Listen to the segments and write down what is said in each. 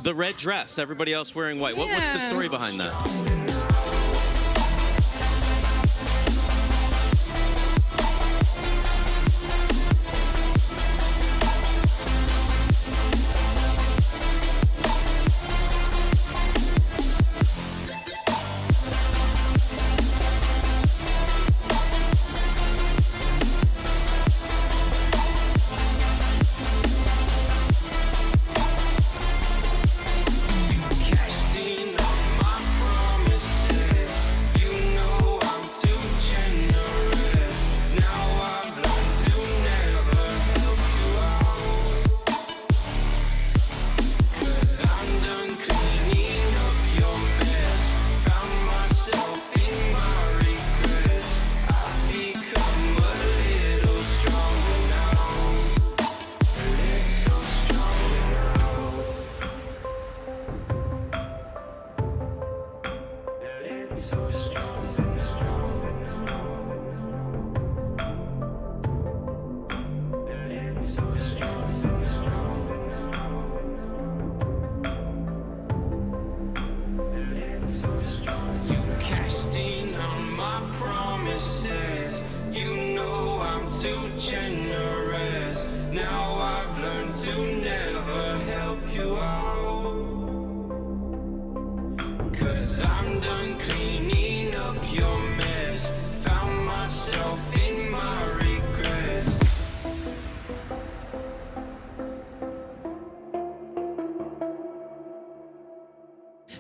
The red dress, everybody else wearing white. What's the story behind that? Too generous. Now I've learned to never help you out. 'Cause I'm done cleaning up your mess. Found myself in my regrets.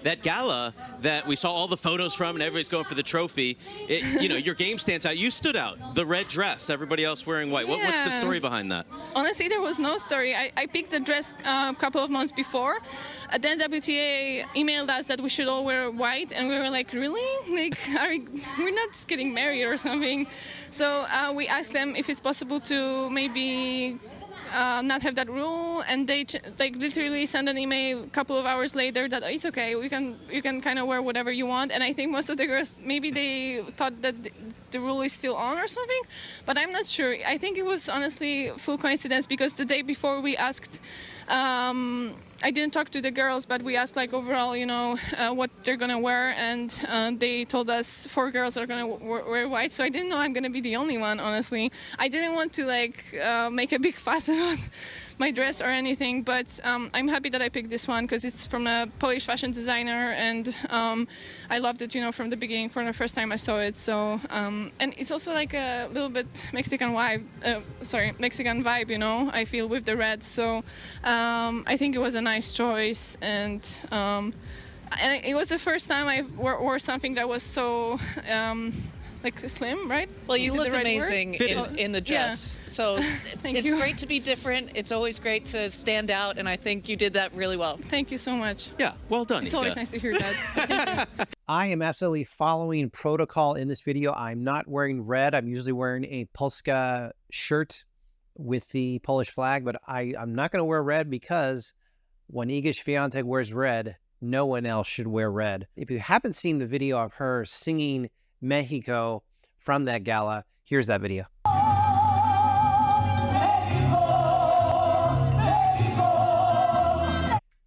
That gala that we saw all the photos from and everybody's going for the trophy, your game stands out. You stood out. The red dress, everybody else wearing white. What's the story behind that? Honestly, there was no story. I picked the dress a couple of months before. Then WTA emailed us that we should all wear white, and we were like, really? Like, we're not getting married or something. So we asked them if it's possible to maybe not have that rule, and they literally sent an email a couple of hours later that it's okay, you can kind of wear whatever you want. And I think most of the girls, maybe they thought that the rule is still on or something, but I'm not sure. I think it was honestly full coincidence, because the day before we asked, I didn't talk to the girls, but we asked like overall, what they're gonna wear, and they told us 4 girls are gonna wear white. So I didn't know I'm gonna be the only one, honestly. I didn't want to make a big fuss about my dress or anything, but I'm happy that I picked this one because it's from a Polish fashion designer, and I loved it, from the beginning, from the first time I saw it. So and it's also like a little bit Mexican vibe, I feel, with the red. So I think it was a nice choice, and it was the first time I wore something that was so slim, right? Well, you looked amazing in the dress. Yeah. So Thank it's you. great to be different. It's always great to stand out, and I think you did that really well. Thank you so much. Yeah, well done. It's always nice to hear that. Thank you. I am absolutely following protocol in this video. I'm not wearing red. I'm usually wearing a Polska shirt with the Polish flag, but I'm not going to wear red because when Iga Świątek wears red, no one else should wear red. If you haven't seen the video of her singing Mexico from that gala, here's that video.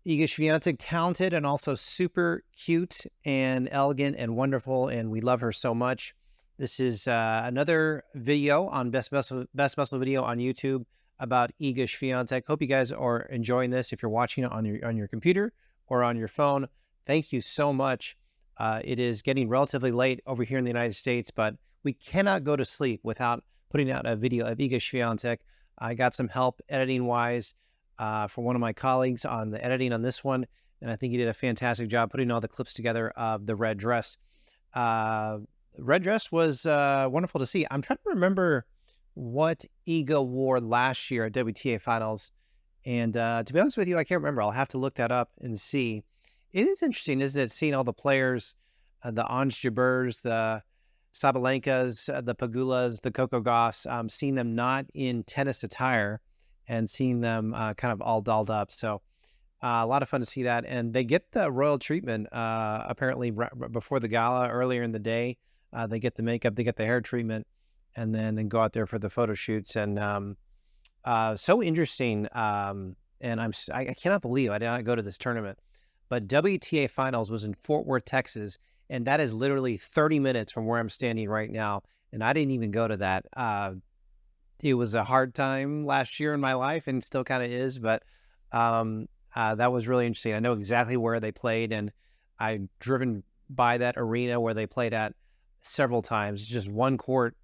Iga Świątek, talented and also super cute and elegant and wonderful, and we love her so much. This is another video on Best Muscle video on YouTube about Iga Świątek. Hope you guys are enjoying this. If you're watching it on your computer or on your phone, thank you so much. It is getting relatively late over here in the United States, but we cannot go to sleep without putting out a video of Iga Świątek. I got some help editing-wise from one of my colleagues on the editing on this one, and I think he did a fantastic job putting all the clips together of the red dress. Red dress was wonderful to see. I'm trying to remember what Iga wore last year at WTA Finals, and to be honest with you, I can't remember. I'll have to look that up and see. It is interesting, isn't it, seeing all the players, the Ons Jabirs, the Sabalenkas, the Pagulas, the Coco Gauffs, seeing them not in tennis attire and seeing them kind of all dolled up. So a lot of fun to see that. And they get the royal treatment apparently before the gala earlier in the day. They get the makeup, they get the hair treatment, and then go out there for the photo shoots. And so interesting. and I cannot believe I did not go to this tournament. But WTA Finals was in Fort Worth, Texas, and that is literally 30 minutes from where I'm standing right now, and I didn't even go to that. It was a hard time last year in my life, and still kind of is, but that was really interesting. I know exactly where they played, and I've driven by that arena where they played at several times. Just one court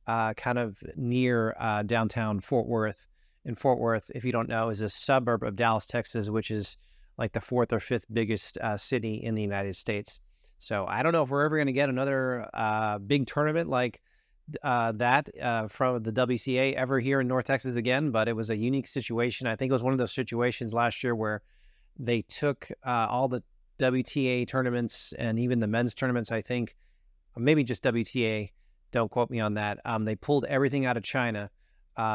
kind of near downtown Fort Worth. And Fort Worth, if you don't know, is a suburb of Dallas, Texas, which is like the 4th or 5th biggest city in the United States. So I don't know if we're ever going to get another big tournament like that from the WCA ever here in North Texas again, but it was a unique situation. I think it was one of those situations last year where they took all the WTA tournaments and even the men's tournaments, I think, maybe just WTA, don't quote me on that. They pulled everything out of China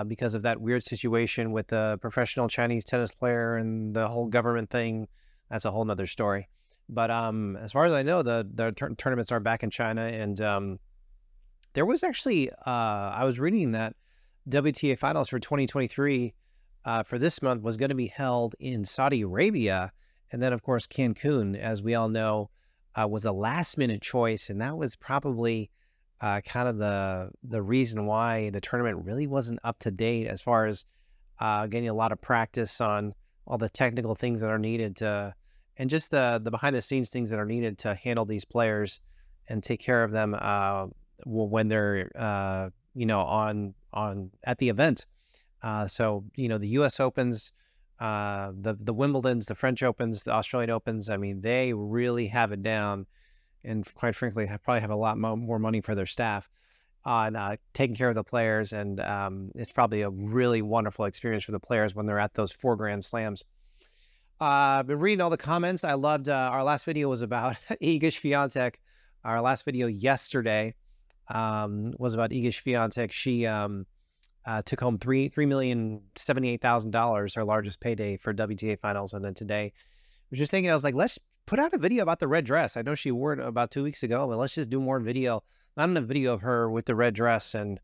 because of that weird situation with the professional Chinese tennis player and the whole government thing. That's a whole nother story. But as far as I know, the tournaments are back in China. And there was actually, I was reading that WTA Finals for 2023 for this month was going to be held in Saudi Arabia. And then, of course, Cancun, as we all know, was a last-minute choice. And that was probably kind of the reason why the tournament really wasn't up to date as far as getting a lot of practice on all the technical things that are needed to, and just the behind-the-scenes things that are needed to handle these players and take care of them when they're on at the event. So the U.S. Opens, the Wimbledons, the French Opens, the Australian Opens, I mean, they really have it down, and quite frankly, probably have a lot more money for their staff on taking care of the players. And it's probably a really wonderful experience for the players when they're at those 4 Grand Slams. I've been reading all the comments. I loved our last video was about Iga Świątek. Our last video yesterday was about Iga Świątek. She took home $3,078,000, her largest payday for WTA Finals. And then today, I was just thinking, I was like, let's put out a video about the red dress. I know she wore it about 2 weeks ago, but let's just do more video. Not enough video of her with the red dress. And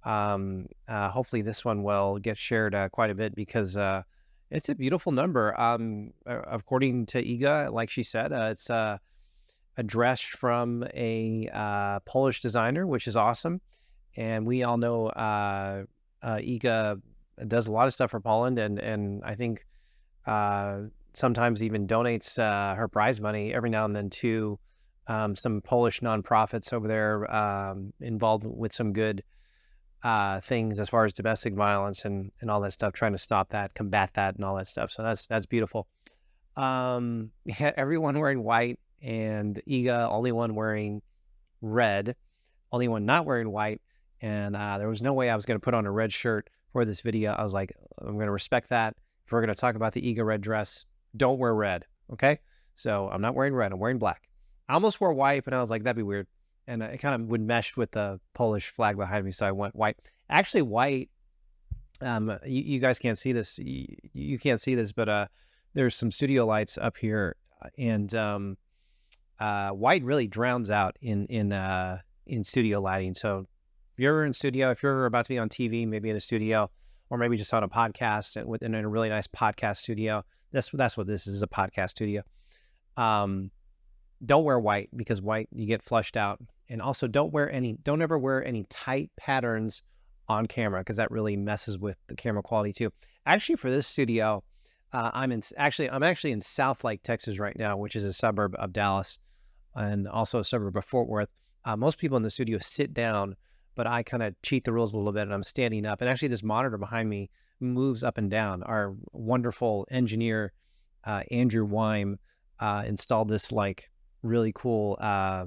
hopefully this one will get shared quite a bit because it's a beautiful number. According to Iga, like she said, it's a dress from a Polish designer, which is awesome. And we all know Iga does a lot of stuff for Poland, and I think sometimes even donates her prize money every now and then to some Polish nonprofits over there involved with some good things as far as domestic violence and all that stuff, trying to stop that, combat that, and all that stuff. So that's beautiful. Everyone wearing white, and Iga only one wearing red, only one not wearing white. And there was no way I was going to put on a red shirt for this video. I was like, I'm going to respect that. If we're going to talk about the Iga red dress, don't wear red, okay? So I'm not wearing red. I'm wearing black. I almost wore white, but I was like, that'd be weird. And it kind of would mesh with the Polish flag behind me, so I went white. Actually, white, you guys can't see this. You can't see this, but there's some studio lights up here, and white really drowns out in studio lighting. So if you're ever in studio, if you're ever about to be on TV, maybe in a studio, or maybe just on a podcast and in a really nice podcast studio, that's what this is, a podcast studio. Don't wear white, because white, you get flushed out. And also don't ever wear any tight patterns on camera, because that really messes with the camera quality too. Actually, for this studio, I'm actually in South Lake, Texas right now, which is a suburb of Dallas and also a suburb of Fort Worth. Most people in the studio sit down, but I kind of cheat the rules a little bit, and I'm standing up. And actually, this monitor behind me moves up and down. Our wonderful engineer, Andrew Wyme, installed this like really cool, I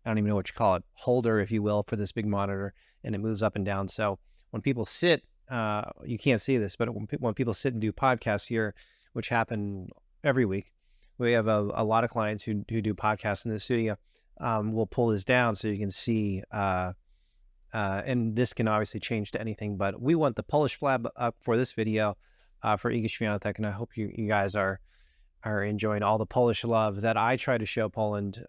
don't even know what you call it, holder, if you will, for this big monitor, and it moves up and down. So when people sit, you can't see this, but when people sit and do podcasts here, which happen every week, we have a lot of clients who do podcasts in the studio. We'll pull this down so you can see, and this can obviously change to anything, but we want the Polish flag up for this video for Iga Świątek, and I hope you guys are enjoying all the Polish love that I try to show Poland.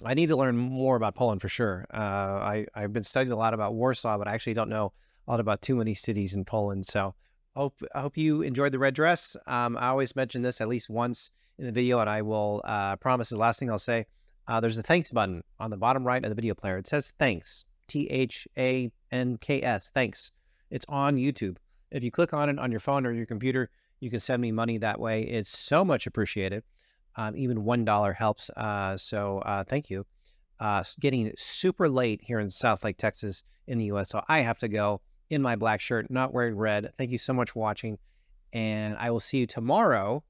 I need to learn more about Poland for sure. I've been studying a lot about Warsaw, but I actually don't know a lot about too many cities in Poland. So I hope you enjoyed the red dress. I always mention this at least once in the video, and I will promise the last thing I'll say. There's a thanks button on the bottom right of the video player. It says thanks, THANKS, thanks. It's on YouTube. If you click on it on your phone or your computer, you can send me money that way. It's so much appreciated. Even $1 helps. So thank you. Getting super late here in South Lake, Texas in the U.S., so I have to go in my black shirt, not wearing red. Thank you so much for watching, and I will see you tomorrow.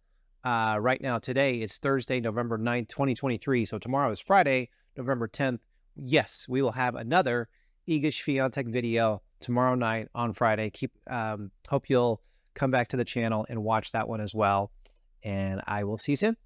Right now, today, it's Thursday, November 9th, 2023, so tomorrow is Friday, November 10th. Yes, we will have another Iga Świątek video tomorrow night on Friday. Hope you'll come back to the channel and watch that one as well, and I will see you soon.